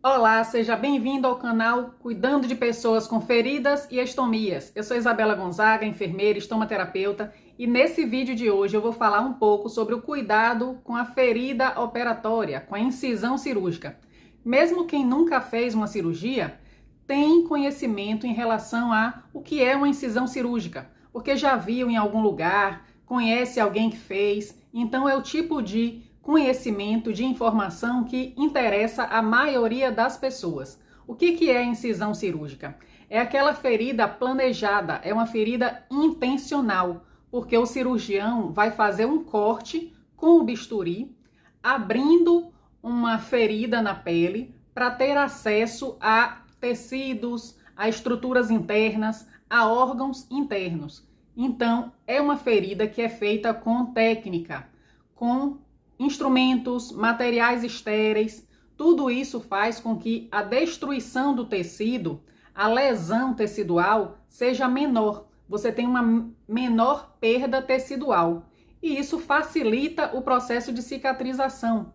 Olá, seja bem-vindo ao canal Cuidando de Pessoas com Feridas e Estomias. Eu sou Isabela Gonzaga, enfermeira e estomaterapeuta, e nesse vídeo de hoje eu vou falar um pouco sobre o cuidado com a ferida operatória, com a incisão cirúrgica. Mesmo quem nunca fez uma cirurgia, tem conhecimento em relação a o que é uma incisão cirúrgica, porque já viu em algum lugar, conhece alguém que fez, então é o tipo de conhecimento, de informação que interessa a maioria das pessoas. O que é a incisão cirúrgica? É aquela ferida planejada, é uma ferida intencional, porque o cirurgião vai fazer um corte com o bisturi, abrindo uma ferida na pele para ter acesso a tecidos, a estruturas internas, a órgãos internos. Então, é uma ferida que é feita com técnica, com instrumentos, materiais estéreis. Tudo isso faz com que a destruição do tecido, a lesão tecidual, seja menor. Você tem uma menor perda tecidual. E isso facilita o processo de cicatrização.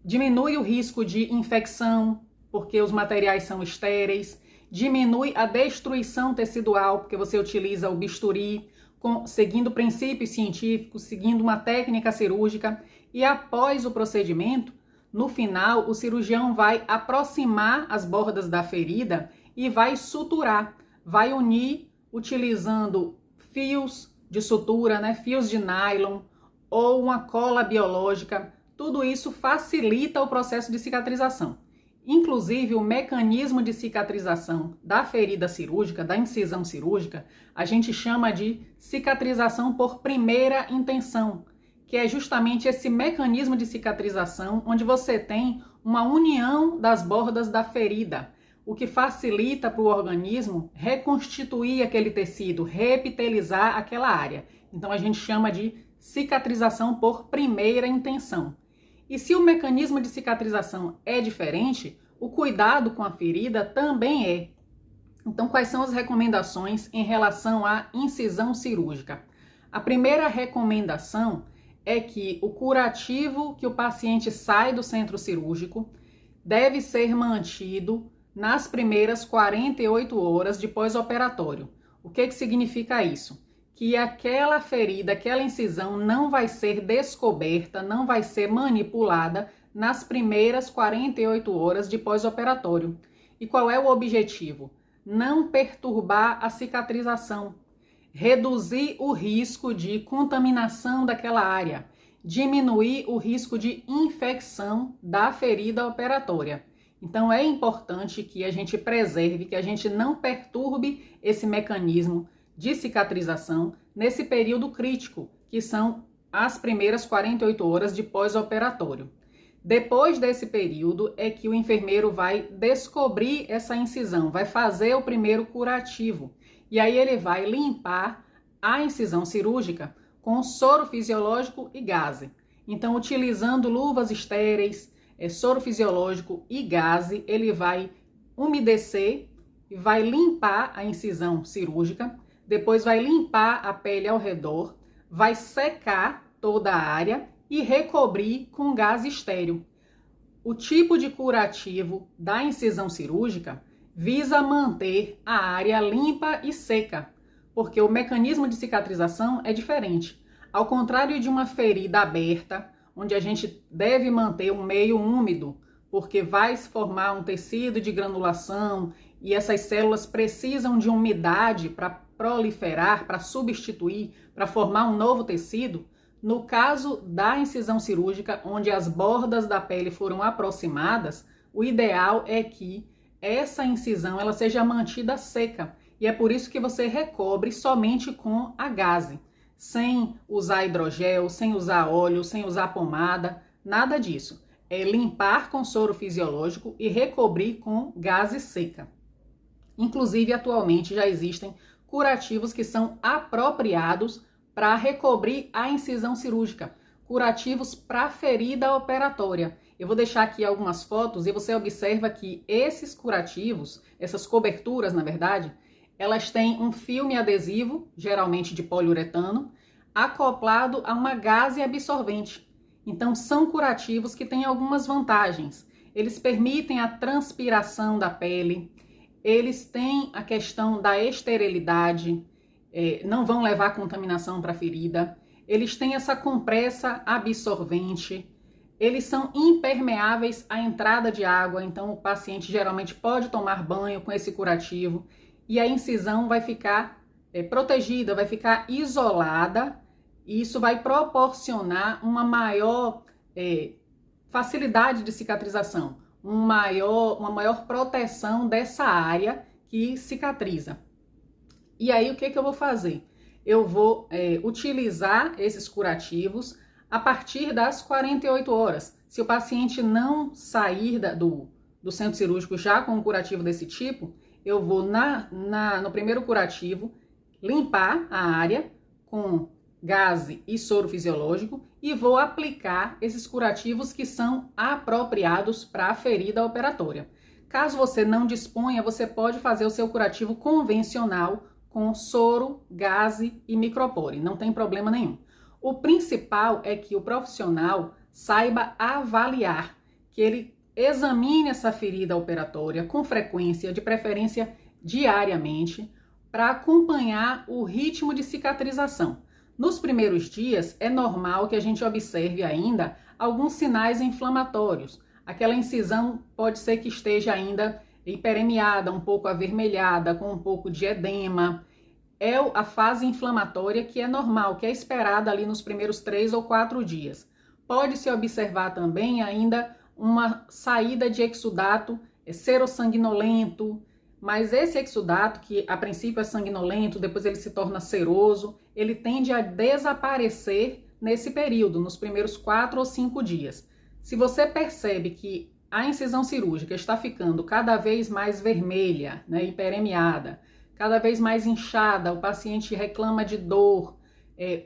Diminui o risco de infecção, porque os materiais são estéreis. Diminui a destruição tecidual, porque você utiliza o bisturi, seguindo princípios científicos, seguindo uma técnica cirúrgica. E após o procedimento, no final, o cirurgião vai aproximar as bordas da ferida e vai suturar, vai unir utilizando fios de sutura, fios de nylon ou uma cola biológica. Tudo isso facilita o processo de cicatrização. Inclusive, o mecanismo de cicatrização da ferida cirúrgica, da incisão cirúrgica, a gente chama de cicatrização por primeira intenção, que é justamente esse mecanismo de cicatrização onde você tem uma união das bordas da ferida, o que facilita para o organismo reconstituir aquele tecido, reepitelizar aquela área. Então a gente chama de cicatrização por primeira intenção. E se o mecanismo de cicatrização é diferente, o cuidado com a ferida também é. Então, quais são as recomendações em relação à incisão cirúrgica? A primeira recomendação é que o curativo que o paciente sai do centro cirúrgico deve ser mantido nas primeiras 48 horas de pós-operatório. O que significa isso? Que aquela ferida, aquela incisão não vai ser descoberta, não vai ser manipulada nas primeiras 48 horas de pós-operatório. E qual é o objetivo? Não perturbar a cicatrização, reduzir o risco de contaminação daquela área, diminuir o risco de infecção da ferida operatória. Então é importante que a gente preserve, que a gente não perturbe esse mecanismo de cicatrização nesse período crítico, que são as primeiras 48 horas de pós-operatório. Depois desse período é que o enfermeiro vai descobrir essa incisão, vai fazer o primeiro curativo. E aí ele vai limpar a incisão cirúrgica com soro fisiológico e gaze. Então, utilizando luvas estéreis, soro fisiológico e gaze, ele vai umedecer e vai limpar a incisão cirúrgica. Depois vai limpar a pele ao redor, vai secar toda a área e recobrir com gás estéril. O tipo de curativo da incisão cirúrgica visa manter a área limpa e seca, porque o mecanismo de cicatrização é diferente. Ao contrário de uma ferida aberta, onde a gente deve manter um meio úmido, porque vai se formar um tecido de granulação e essas células precisam de umidade para proliferar, para substituir, para formar um novo tecido. No caso da incisão cirúrgica, onde as bordas da pele foram aproximadas, o ideal é que essa incisão ela seja mantida seca. E é por isso que você recobre somente com a gaze, sem usar hidrogel, sem usar óleo, sem usar pomada, nada disso. É limpar com soro fisiológico e recobrir com gaze seca. Inclusive, atualmente já existem curativos que são apropriados para recobrir a incisão cirúrgica, curativos para ferida operatória. Eu vou deixar aqui algumas fotos e você observa que esses curativos, essas coberturas, na verdade, elas têm um filme adesivo, geralmente de poliuretano, acoplado a uma gaze absorvente. Então, são curativos que têm algumas vantagens. eles permitem a transpiração da pele, eles têm a questão da esterilidade, não vão levar contaminação para a ferida, eles têm essa compressa absorvente, eles são impermeáveis à entrada de água, então o paciente geralmente pode tomar banho com esse curativo e a incisão vai ficar protegida, vai ficar isolada, e isso vai proporcionar uma maior facilidade de cicatrização, uma maior proteção dessa área que cicatriza. E aí o que eu vou fazer? Eu vou utilizar esses curativos a partir das 48 horas. Se o paciente não sair do centro cirúrgico já com um curativo desse tipo, eu vou no primeiro curativo limpar a área com gaze e soro fisiológico e vou aplicar esses curativos que são apropriados para a ferida operatória. Caso você não disponha, você pode fazer o seu curativo convencional com soro, gaze e micropore, não tem problema nenhum. O principal é que o profissional saiba avaliar, que ele examine essa ferida operatória com frequência, de preferência diariamente, para acompanhar o ritmo de cicatrização. Nos primeiros dias, é normal que a gente observe ainda alguns sinais inflamatórios. Aquela incisão pode ser que esteja ainda hiperemiada, um pouco avermelhada, com um pouco de edema. É a fase inflamatória que é normal, que é esperada ali nos primeiros 3 ou 4 dias. Pode-se observar também ainda uma saída de exudato serossanguinolento, mas esse exudato, que a princípio é sanguinolento, depois ele se torna seroso, ele tende a desaparecer nesse período, nos primeiros 4 ou 5 dias. Se você percebe que a incisão cirúrgica está ficando cada vez mais vermelha, hiperemiada, cada vez mais inchada, o paciente reclama de dor,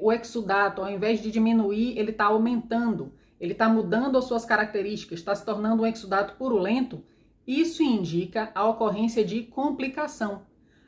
o exudato, ao invés de diminuir, ele está aumentando, ele está mudando as suas características, está se tornando um exudato purulento, isso indica a ocorrência de complicação.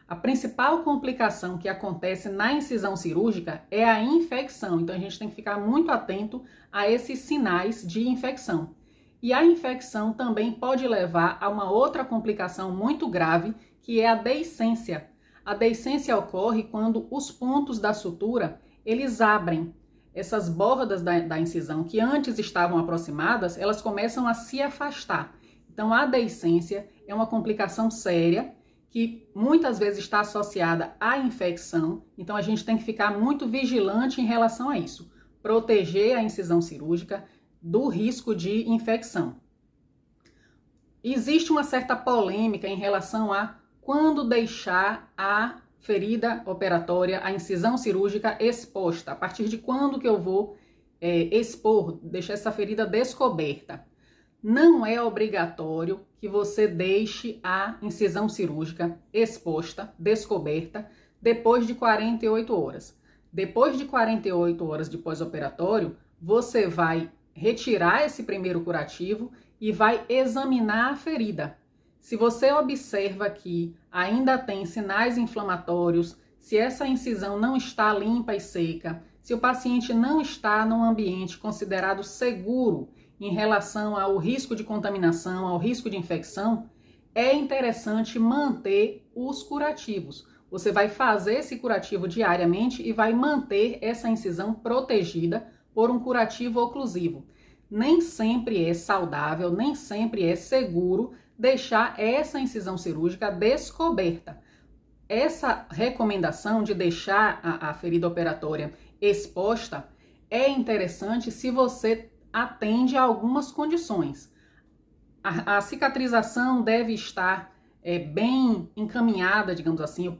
A principal complicação que acontece na incisão cirúrgica é a infecção, então a gente tem que ficar muito atento a esses sinais de infecção. E a infecção também pode levar a uma outra complicação muito grave, que é a deiscência. A deiscência ocorre quando os pontos da sutura, eles abrem. Essas bordas da incisão que antes estavam aproximadas, elas começam a se afastar. Então, a deiscência é uma complicação séria que muitas vezes está associada à infecção. Então, a gente tem que ficar muito vigilante em relação a isso. Proteger a incisão cirúrgica do risco de infecção. Existe uma certa polêmica em relação a quando deixar a ferida operatória, a incisão cirúrgica exposta. A partir de quando que eu vou deixar essa ferida descoberta? Não é obrigatório que você deixe a incisão cirúrgica exposta, descoberta, depois de 48 horas. Depois de 48 horas de pós-operatório, você vai retirar esse primeiro curativo e vai examinar a ferida. Se você observa que ainda tem sinais inflamatórios, se essa incisão não está limpa e seca, se o paciente não está num ambiente considerado seguro em relação ao risco de contaminação, ao risco de infecção, é interessante manter os curativos. Você vai fazer esse curativo diariamente e vai manter essa incisão protegida por um curativo oclusivo. Nem sempre é saudável, nem sempre é seguro deixar essa incisão cirúrgica descoberta. Essa recomendação de deixar a ferida operatória exposta é interessante se você atende a algumas condições. A cicatrização deve estar bem encaminhada, digamos assim,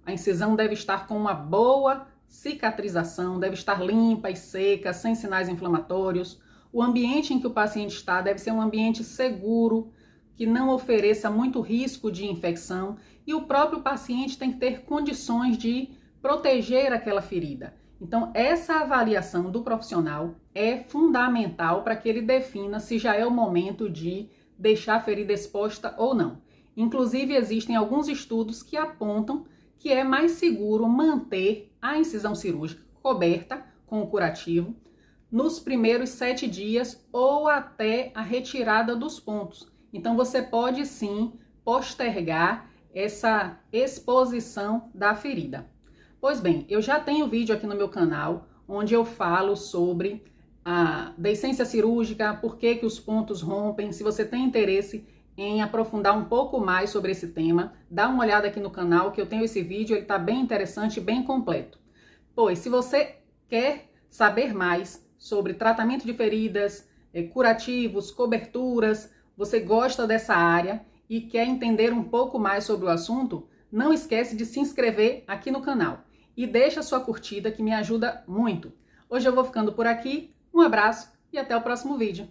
a incisão deve estar com uma boa cicatrização, deve estar limpa e seca, sem sinais inflamatórios. O ambiente em que o paciente está deve ser um ambiente seguro, que não ofereça muito risco de infecção, e o próprio paciente tem que ter condições de proteger aquela ferida. Então, essa avaliação do profissional é fundamental para que ele defina se já é o momento de deixar a ferida exposta ou não. Inclusive, existem alguns estudos que apontam que é mais seguro manter a incisão cirúrgica coberta com o curativo nos primeiros 7 dias ou até a retirada dos pontos. Então você pode sim postergar essa exposição da ferida. Pois bem, eu já tenho vídeo aqui no meu canal onde eu falo sobre a deiscência cirúrgica, por que os pontos rompem. Se você tem interesse em aprofundar um pouco mais sobre esse tema, dá uma olhada aqui no canal que eu tenho esse vídeo, ele está bem interessante e bem completo. Pois, se você quer saber mais sobre tratamento de feridas, curativos, coberturas, você gosta dessa área e quer entender um pouco mais sobre o assunto, não esquece de se inscrever aqui no canal e deixa sua curtida que me ajuda muito. Hoje eu vou ficando por aqui, um abraço e até o próximo vídeo.